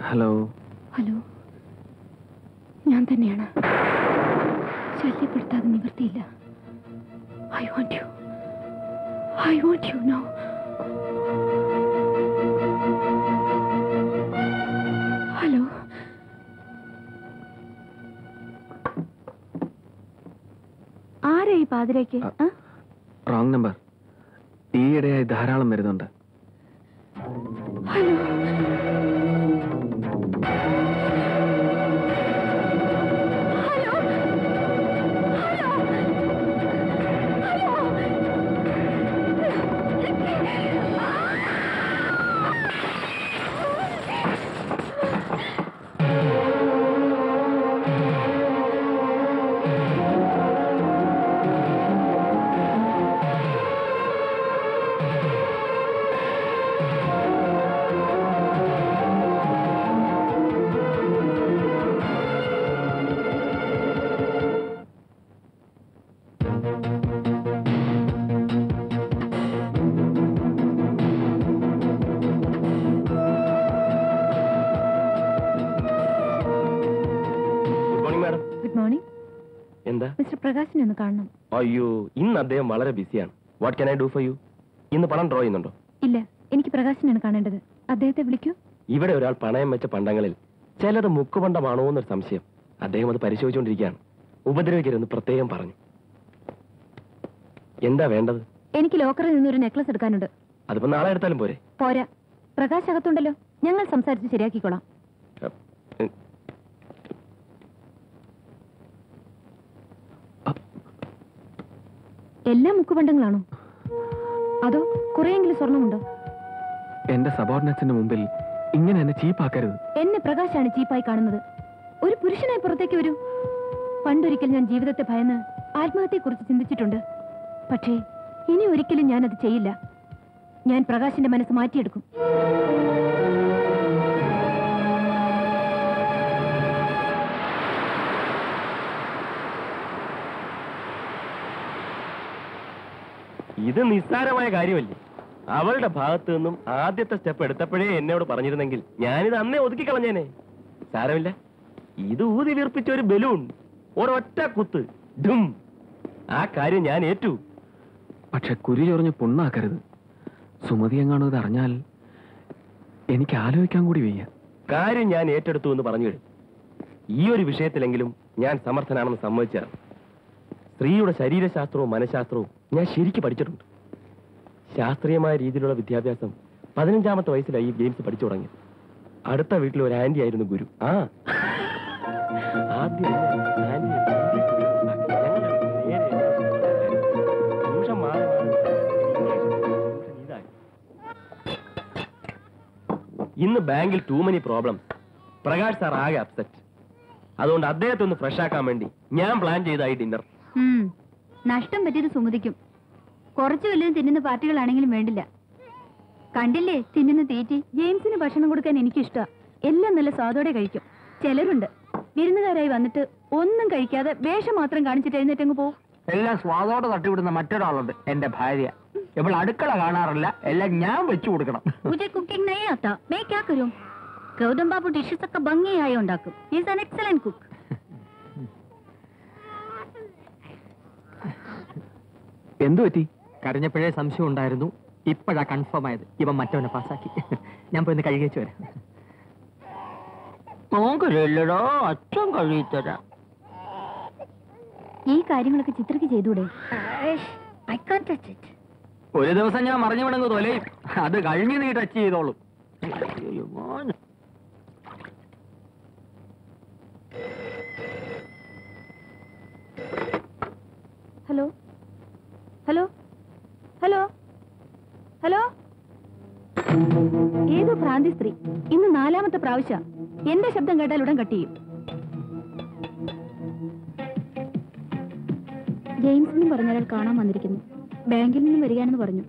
Hello. Hello, ഞാൻ തന്നെയാണ്. ശല്യപ്പെടുത്താതെ നിവർത്തിയില്ല. I want you. I want you now. Hello. ആരാ ഈ പാതിരേക്ക്? Wrong number. ഈയിടെയായി ധാരാളം വരുന്നുണ്ട്. ഹലോ. മിസ്റ്റർ പ്രകാശിനെ ഒന്ന് കാണണം. അയ്യോ, ഇന്ന് അദ്ദേഹം വളരെ ബിസിയാണ്. What can I do for you? ഇന്ന് പണം ഡ്രോ ചെയ്യുന്നുണ്ടോ? ഇല്ല, എനിക്ക് പ്രകാശിനെയാണ് കാണേണ്ടത്. അദ്ദേഹത്തെ വിളിക്കൂ. ഇവിടെ ഒരാൾ പണയം വെച്ച പണ്ടങ്ങളിൽ ചിലത് മുക്കുപണ്ടമാണോ എന്നൊരു സംശയം. അദ്ദേഹം അത് പരിശോധിച്ചുകൊണ്ടിരിക്കുകയാണ്. ഉപദ്രവിക്കരുതെന്ന് പ്രത്യേകം പറഞ്ഞു. എന്താ വേണ്ടത്? എനിക്ക് ലോക്കറിൽ നിന്നൊരു നെക്ലസ് എടുക്കാനുണ്ട്. അതിപ്പോ നാളെ എടുത്താലും പോരെ? പോരാ, പ്രകാശ് അകത്തുണ്ടല്ലോ, ഞങ്ങൾ സംസാരിച്ച് ശരിയാക്കിക്കോളാം. എല്ലാം മുക്കുപണ്ടങ്ങളാണോ, അതോ കുറെയെങ്കിലും സ്വർണമുണ്ടോ? എന്റെ സബോർഡിനേറ്റ്സിന്റെ മുമ്പിൽ ഇങ്ങനെ എന്നെ ചീപ്പാക്കരുത്. എന്നെ പ്രകാശാണ് ചീപ്പായി കാണുന്നത്. ഒരു പുരുഷനായി പുറത്തേക്ക് വരൂ. പണ്ടൊരിക്കൽ ഞാൻ ജീവിതത്തെ ഭയന്ന് ആത്മഹത്യയെക്കുറിച്ച് ചിന്തിച്ചിട്ടുണ്ട്. പക്ഷേ ഇനി ഒരിക്കലും ഞാനത് ചെയ്യില്ല. ഞാൻ പ്രകാശിന്റെ മനസ്സ് മാറ്റിയെടുക്കും. ഇത് നിസ്സാരമായ കാര്യമല്ലേ? അവളുടെ ഭാഗത്ത് നിന്നും ആദ്യത്തെ സ്റ്റെപ്പ് എടുത്തപ്പോഴേ എന്നോട് പറഞ്ഞിരുന്നെങ്കിൽ ഞാനിത് അന്നേ ഒതുക്കി കളഞ്ഞേനെ. സാരമില്ല, ഇത് ഊതി വീർപ്പിച്ച ഒരു ബലൂൺ, ഒരൊറ്റ കുത്ത്, ഡും. ആ കാര്യം ഞാൻ ഏറ്റു. പക്ഷെ കുരി ചൊറിഞ്ഞ് പൊണ്ണാക്കരുത്. സുമതി എങ്ങാണോ ഇത് അറിഞ്ഞാൽ എനിക്ക് ആലോചിക്കാൻ കൂടി വയ്യ. കാര്യം ഞാൻ ഏറ്റെടുത്തു എന്ന് പറഞ്ഞു കഴിഞ്ഞു. ഈ ഒരു വിഷയത്തിലെങ്കിലും ഞാൻ സമർത്ഥനാണെന്ന് സമ്മതിച്ചാണ്. സ്ത്രീയുടെ ശരീരശാസ്ത്രവും മനഃശാസ്ത്രവും ഞാൻ ശരിക്ക് പഠിച്ചിട്ടുണ്ട്. ശാസ്ത്രീയമായ രീതിയിലുള്ള വിദ്യാഭ്യാസം 15ാമത്തെ വയസ്സിലായി ഈ ഗെയിംസ് പഠിച്ചു തുടങ്ങി. അടുത്ത വീട്ടിൽ ഒരു ആന്റി ആയിരുന്നു ഗുരു. ആദ്യം ഇന്ന് ബാങ്കിൽ two many problems. Prakash sir ആകെ അപ്സെറ്റ്. അതുകൊണ്ട് അദ്ദേഹത്തെ ഒന്ന് ഫ്രഷ് ആക്കാൻ വേണ്ടി ഞാൻ പ്ലാൻ ചെയ്തായി ഡിന്നർ. നഷ്ടം പറ്റിയത് സുമതിക്കും. കുറച്ചു വല്ലതും തിന്നുന്ന പാർട്ടികളാണെങ്കിലും വേണ്ടില്ല. കണ്ടില്ലേ തിന്നുന്ന തീറ്റി? ജെയിംസിന് ഭക്ഷണം കൊടുക്കാൻ എനിക്കിഷ്ടം. എല്ലാം നല്ല സ്വാദോടെ കഴിക്കും. ചിലരുണ്ട് വിരുന്നുകാരായി വന്നിട്ട് ഒന്നും കഴിക്കാതെ വേഷം മാത്രം കാണിച്ചിട്ട് എഴുന്നേറ്റങ്ങ് പോകും. എല്ലാം സ്വാദോടെ തട്ടിവിടുന്ന മറ്റൊരാളുണ്ട്, എന്റെ ഭാര്യ. ഇവൾ അടുക്കള കാണാറില്ല, എല്ലാം ഞാൻ വെച്ചു കൊടുക്കണം. കുക്കിംഗ് नहीं आता, मैं क्या करूं? ഗൗതം ബാബു ഡിഷസ് ഒക്കെ ഭംഗിയായി ഉണ്ടാക്കും. He is an excellent cook. എന്തു പറ്റി? കരഞ്ഞപ്പോഴേ സംശയം ഉണ്ടായിരുന്നു, ഇപ്പോഴാ കൺഫേം ആയത്. ഇവൻ മറ്റവനെ പാസ്സാക്കി. ഞാൻ പോയി കഴുകിച്ചു വരാം. നോക്കല്ലോ, അച്ഛൻ കഴുകിത്തരാം. ഈ കാര്യങ്ങളൊക്കെ ചിത്രക്ക് ചെയ്തൂടെ? ഒരു ദിവസം ഞാൻ മറിഞ്ഞു വിടുന്നത് തൊലയും, അത് കഴിഞ്ഞ് നീ ടച്ച് ചെയ്തോളും. Hello hello hello hello. ഏതോ ഭ്രാന്തി സ്ത്രീ ഇന്ന് 4ാമത്തെ പ്രാവശ്യം എന്റെ ശബ്ദം കേട്ടാൽ ഉടൻ കട്ട് ചെയ്യും. ജെയിംസ് എന്നും പറഞ്ഞാൽ കാണാൻ വന്നിരിക്കുന്നു. ബാങ്കിൽ നിന്നും വരികയാണെന്ന് പറഞ്ഞു.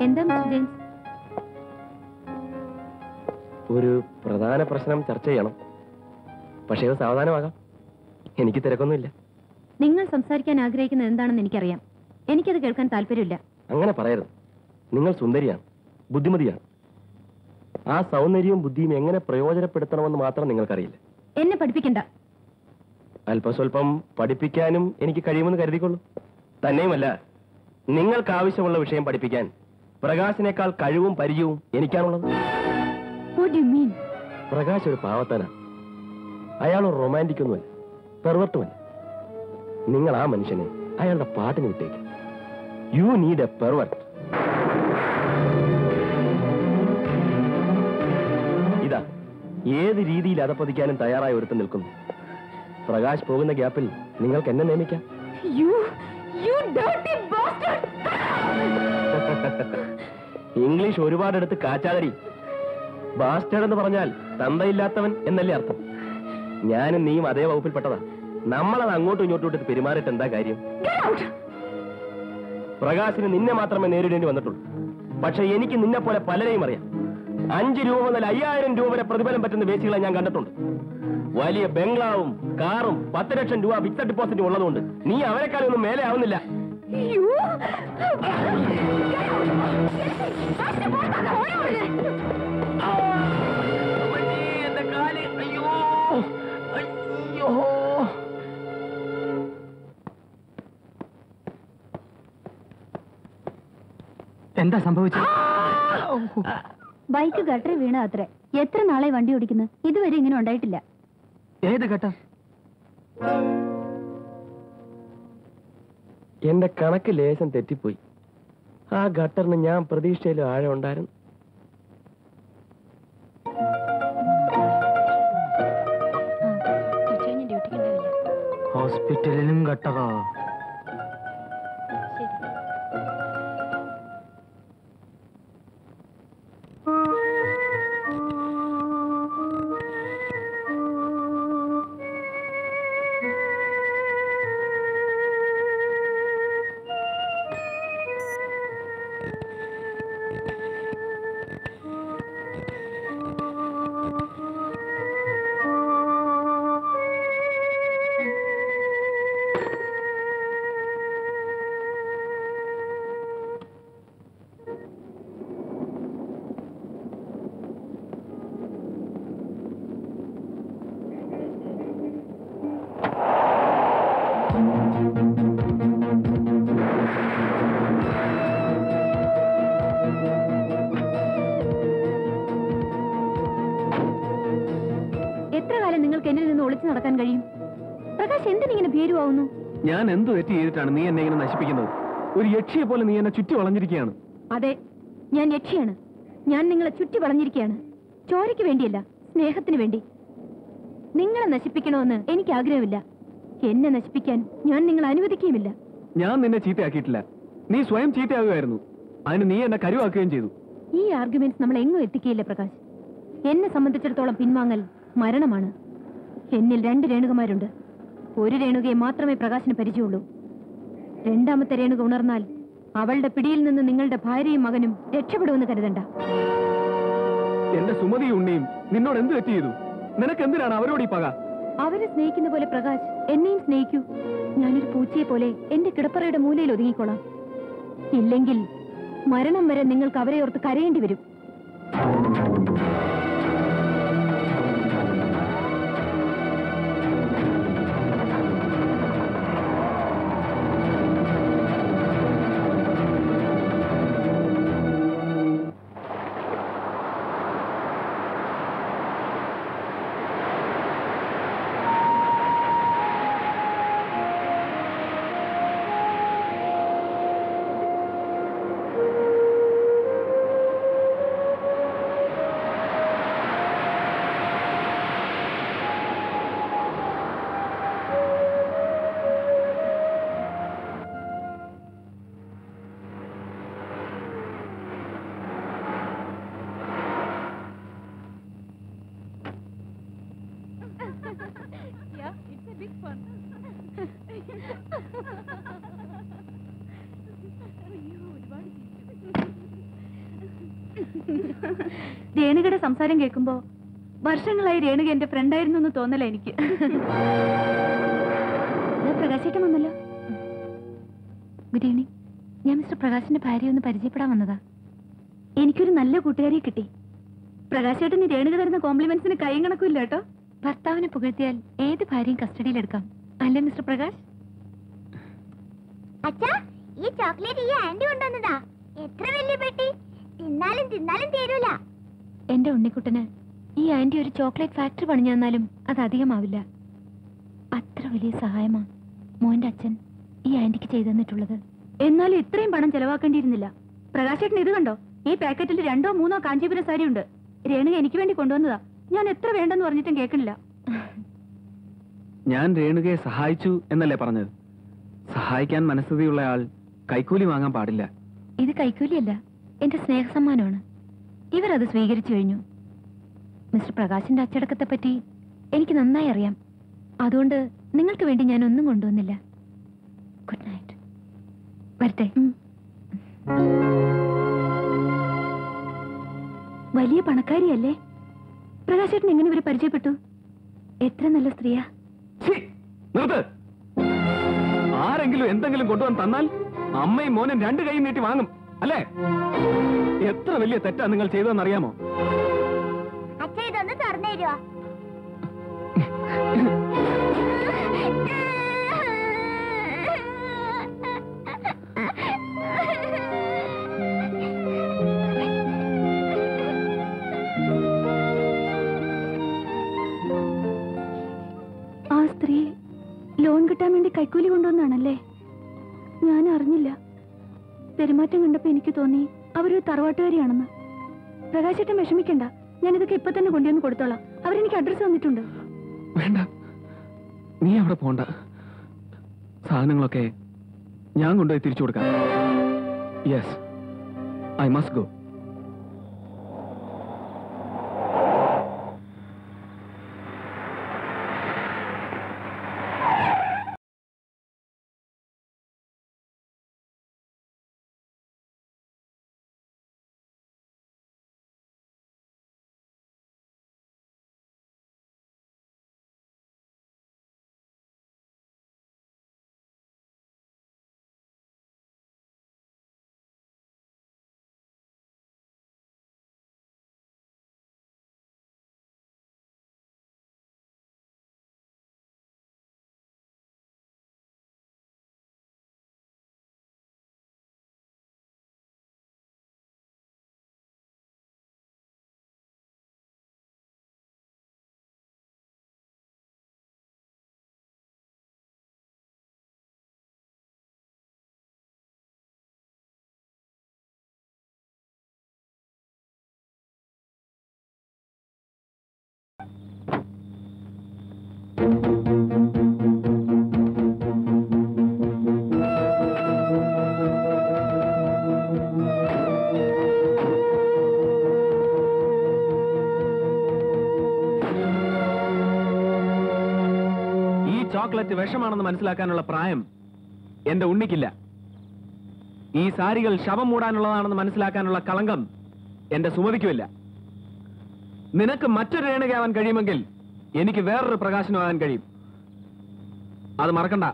എന്താ മിസ്റ്റർ ജെയിംസ്? ഒരു പ്രധാന പ്രശ്നം ചർച്ച ചെയ്യണം. പക്ഷേ സാവധാനമാകാം, എനിക്ക് തിരക്കൊന്നുമില്ല. നിങ്ങൾ സംസാരിക്കാൻ ആഗ്രഹിക്കുന്നത് എന്താണെന്ന് എനിക്കറിയാം. എനിക്കത് കേൾക്കാൻ താല്പര്യമില്ല. അങ്ങനെ പറയരുത്. നിങ്ങൾ സുന്ദരിയാണ്, ബുദ്ധിമതിയാണ്. ആ സൗന്ദര്യവും ബുദ്ധിയും എങ്ങനെ പ്രയോജനപ്പെടുത്തണമെന്ന് മാത്രം നിങ്ങൾക്കറിയില്ല. എന്നെ പഠിപ്പിക്കണ്ട. അല്പസ്വല്പം പഠിപ്പിക്കാനും എനിക്ക് കഴിയുമെന്ന് കരുതിക്കൊള്ളൂ. തന്നെയുമല്ല, നിങ്ങൾക്ക് ആവശ്യമുള്ള വിഷയം പഠിപ്പിക്കാൻ പ്രകാശിനേക്കാൾ കഴിവും പരിചയവും എനിക്കാണുള്ളത്. What do you mean? Prakash ഒരു പാവത്താനാണ്. അയാൾ ഒരു റൊമാൻറ്റിക് ഒന്നുമല്ല, പെർവർട്ടുമല്ല. നിങ്ങൾ ആ മനുഷ്യനെ അയാളുടെ പാട്ടിന് വിട്ടേക്ക്. You need a pervert. ഇതാ ഏത് രീതിയിൽ അധപ്പതിക്കാനും തയ്യാറായി ഒരുത്തം നിൽക്കുന്നു. പ്രകാശ് പോകുന്ന ഗ്യാപ്പിൽ നിങ്ങൾക്ക് എന്നെ നിയമിക്കാം. ഇംഗ്ലീഷ് ഒരുപാടെടുത്ത് കാച്ചാതരി. ബാസ്റ്റേഡ് എന്ന് പറഞ്ഞാൽ തന്തയില്ലാത്തവൻ എന്നല്ലേ അർത്ഥം. ഞാനും നീയും അതേ വകുപ്പിൽപ്പെട്ടതാ. നമ്മളത് അങ്ങോട്ടും ഇങ്ങോട്ടും ഇട്ട് പെരുമാറിയിട്ട് എന്താ കാര്യം? പ്രകാശിന് നിന്നെ മാത്രമേ നേരിടേണ്ടി വന്നിട്ടുള്ളൂ. പക്ഷെ എനിക്ക് നിന്നെ പോലെ പലരെയും അറിയാം. 5 രൂപ മുതൽ 5000 രൂപ വരെ പ്രതിഫലം പറ്റുന്ന വേശികളെ ഞാൻ കണ്ടിട്ടുണ്ട്. വലിയ ബംഗ്ലാവും കാറും 10 ലക്ഷം രൂപ ഫിക്സഡ് ഡിപ്പോസിറ്റ് ഉള്ളതുകൊണ്ട് നീ അവരെക്കാളൊന്നും മേലെ ആവുന്നില്ല. എന്താ സംഭവിച്ചത്? ബൈക്ക് ഗട്ടറിൽ വീണ അത്രേ. എത്ര നാളെ വണ്ടി ഓടിക്കുന്നു? ഇതുവരെ ഇങ്ങനെ ഉണ്ടായിട്ടില്ല. ഏത് ഘട്ടം? എന്റെ കണക്ക് ലേശം തെറ്റിപ്പോയി. ആ ഗട്ടറിന് ഞാൻ പ്രതീക്ഷയിലും ആഴം ഉണ്ടായിരുന്നു. ഹോസ്പിറ്റലിലും ഘട്ടറോ? എത്ര കാലം നിങ്ങൾക്ക് എന്നിൽ നിന്ന് ഒളിച്ചു നടക്കാൻ കഴിയും? പ്രകാശ് എന്തിനിങ്ങനെ ഭീരുവാവുന്നു? ഞാൻ എന്ത് തെറ്റ് ചെയ്തിട്ടാണ് നീ എന്നെ ഇങ്ങനെ നശിപ്പിക്കുന്നത്? ഒരു യക്ഷിയെ പോലെ നീ എന്നെ ചുറ്റി വളഞ്ഞിരിക്കുകയാണ്. അതെ, ഞാൻ യക്ഷിയാണ്. ഞാൻ നിങ്ങളെ ചുറ്റി വളഞ്ഞിരിക്കുകയാണ്. ചോരയ്ക്ക് വേണ്ടിയല്ല, സ്നേഹത്തിന് വേണ്ടി. നിങ്ങളെ നശിപ്പിക്കണമെന്ന് എനിക്ക് ആഗ്രഹമില്ല. എന്നെ നശിപ്പിക്കാൻ ഞാൻ നിങ്ങളെ അനുവദിക്കുകയുമില്ല. ഞാൻ നിന്നെ ചീത്തയാക്കിയിട്ടില്ല. നീ സ്വയം ചീത്തയാകുകയായിരുന്നു. അതിന് നീ എന്നെ കരുവാക്കുകയും ചെയ്തു. ഈ ആർഗ്യുമെന്റ്സ് നമ്മൾ എങ്ങും എത്തിക്കുകയില്ല പ്രകാശ്. എന്നെ സംബന്ധിച്ചിടത്തോളം പിൻവാങ്ങൽ മരണമാണ്. എന്നിൽ 2 രേണുകമാരുണ്ട്. ഒരു രേണുകയെ മാത്രമേ പ്രകാശിന് പരിചയമുള്ളൂ. 2ാമത്തെ രേണുക ഉണർന്നാൽ അവളുടെ പിടിയിൽ നിന്ന് നിങ്ങളുടെ ഭാര്യയും മകനും രക്ഷപ്പെടുമെന്ന് കരുതണ്ട. എന്റെ സുമതി ഉണ്ണിയും നിന്നോട് എന്ത് തെറ്റ് ചെയ്തു? നിനക്ക് എന്തിനാണ് അവരോട് ഈ പക? അവരെ സ്നേഹിക്കുന്ന പോലെ പ്രകാശ് എന്നെയും സ്നേഹിക്കൂ. ഞാനൊരു പൂച്ചയെ പോലെ എന്റെ കിടപ്പറയുടെ മൂലയിൽ ഒതുങ്ങിക്കോളാം. ഇല്ലെങ്കിൽ മരണം വരെ നിങ്ങൾക്ക് അവരെ ഓർത്ത് കരയേണ്ടി വരും. രേണുകയുടെ സംസാരം കേൾക്കുമ്പോ വർഷങ്ങളായി രേണുക എന്റെ ഫ്രണ്ടായിരുന്നു എന്ന് തോന്നല എനിക്ക്. പ്രകാശേട്ടൻ വന്നല്ലോ. Good evening. ഞാൻ മിസ്റ്റർ പ്രകാശിന്റെ ഭാര്യ ഒന്ന് പരിചയപ്പെടാൻ വന്നതാ. എനിക്കൊരു നല്ല കൂട്ടുകാരിയെ കിട്ടി. പ്രകാശേട്ടന് രേണുക തരുന്ന കോംപ്ലിമെന്റ്സിന് കൈയും കണക്കില്ല കേട്ടോ. ഭർത്താവിനെ പുകഴ്ത്തിയാൽ ഏത് ഭാര്യയും കസ്റ്റഡിയിലെടുക്കാം, അല്ലേ മിസ്റ്റർ പ്രകാശ്? അച്ഛാ, ഈ ചോക്ലേറ്റ് ഈ ആന്റി കൊണ്ടുവന്നതാ. എത്ര വലിയ പെട്ടി, തിന്നാലും തിന്നാലും തീരൂല. എന്റെ ഉണ്ണിക്കുട്ടന് ഈ ആന്റി ഒരു ചോക്ലേറ്റ് ഫാക്ടറി പണിഞ്ഞു തന്നാലും അത് അധികമാവില്ല. അത്ര വലിയ സഹായമാ മോന്റെ അച്ഛൻ ഈ ആന്റിക്ക് ചെയ്തു തന്നിട്ടുള്ളത്. എന്നാലും ഇത്രയും പണം ചെലവാക്കേണ്ടിയിരുന്നില്ല. പ്രകാശേട്ടൻ ഇത് കണ്ടോ, ഈ പാക്കറ്റിൽ 2 3 കാഞ്ചീപുരം സാരി ഉണ്ട്. രേണുക എനിക്ക് വേണ്ടി കൊണ്ടുവന്നതാ. ഞാൻ എത്ര വേണ്ടെന്ന് പറഞ്ഞിട്ടും കേൾക്കണില്ല. ഞാൻ രേണുകയെ സഹായിച്ചു എന്നല്ലേ പറഞ്ഞത്? സഹായിക്കാൻ മനസ്ഥിതിയുള്ള ആൾ കൈക്കൂലി വാങ്ങാൻ പാടില്ല. ഇത് കൈക്കൂലിയല്ല, എന്റെ സ്നേഹസമ്മാനമാണ്. ഇവരത് സ്വീകരിച്ചു കഴിഞ്ഞു. മിസ്റ്റർ പ്രകാശിന്റെ അച്ചടക്കത്തെ പറ്റി എനിക്ക് നന്നായി അറിയാം. അതുകൊണ്ട് നിങ്ങൾക്ക് വേണ്ടി ഞാൻ ഒന്നും കൊണ്ടുവന്നില്ല. Good night. വരട്ടെ. വലിയ പണക്കാരിയല്ലേ? പ്രകാശേട്ടൻ എങ്ങനെ ഇവരെ പരിചയപ്പെട്ടു? എത്ര നല്ല സ്ത്രീയാ. നിർത്ത്. ആരെങ്കിലും എന്തെങ്കിലും കൊണ്ടുവന്ന് തന്നാൽ അമ്മയും മോനും 2 കൈ നീട്ടി വാങ്ങും, അല്ലേ? എത്ര വലിയ തെറ്റാ നിങ്ങൾ ചെയ്തതെന്നറിയാമോ? അച്ഛ, ഇതൊന്ന് തുറന്നു തരുവോ? ആ സ്ത്രീ ലോൺ കിട്ടാൻ വേണ്ടി കൈക്കൂലി കൊണ്ടുവന്നാണല്ലേ? ഞാൻ അറിഞ്ഞില്ല. പെരുമാറ്റം കണ്ടപ്പോ എനിക്ക് തോന്നി അവരൊരു തറവാട്ടുകാരിയാണെന്ന്. പ്രകാശേട്ടൻ വിഷമിക്കണ്ട, ഞാനിതൊക്കെ ഇപ്പൊ തന്നെ കൊണ്ടുവന്ന് കൊടുത്തോളാം. അവരെനിക്ക് അഡ്രസ് തന്നിട്ടുണ്ട്. വേണ്ട, നീ അവിടെ പോണ്ട. സാധനങ്ങളൊക്കെ ഞാൻ കൊണ്ടുപോയി തിരിച്ചു കൊടുക്കാം. Yes, I must go. Chocolate വിഷമാണെന്ന് മനസ്സിലാക്കാനുള്ള പ്രായം എന്റെ ഉണ്ണിക്കില്ല. ഈ സാരികൾ ശവം മൂടാനുള്ളതാണെന്ന് മനസ്സിലാക്കാനുള്ള കളങ്കം എന്റെ സുമതിക്കുമില്ല. നിനക്ക് മറ്റൊരു രേണുകയാവാൻ കഴിയുമെങ്കിൽ എനിക്ക് വേറൊരു പ്രകാശനമാകാൻ കഴിയും. അത് മറക്കണ്ട.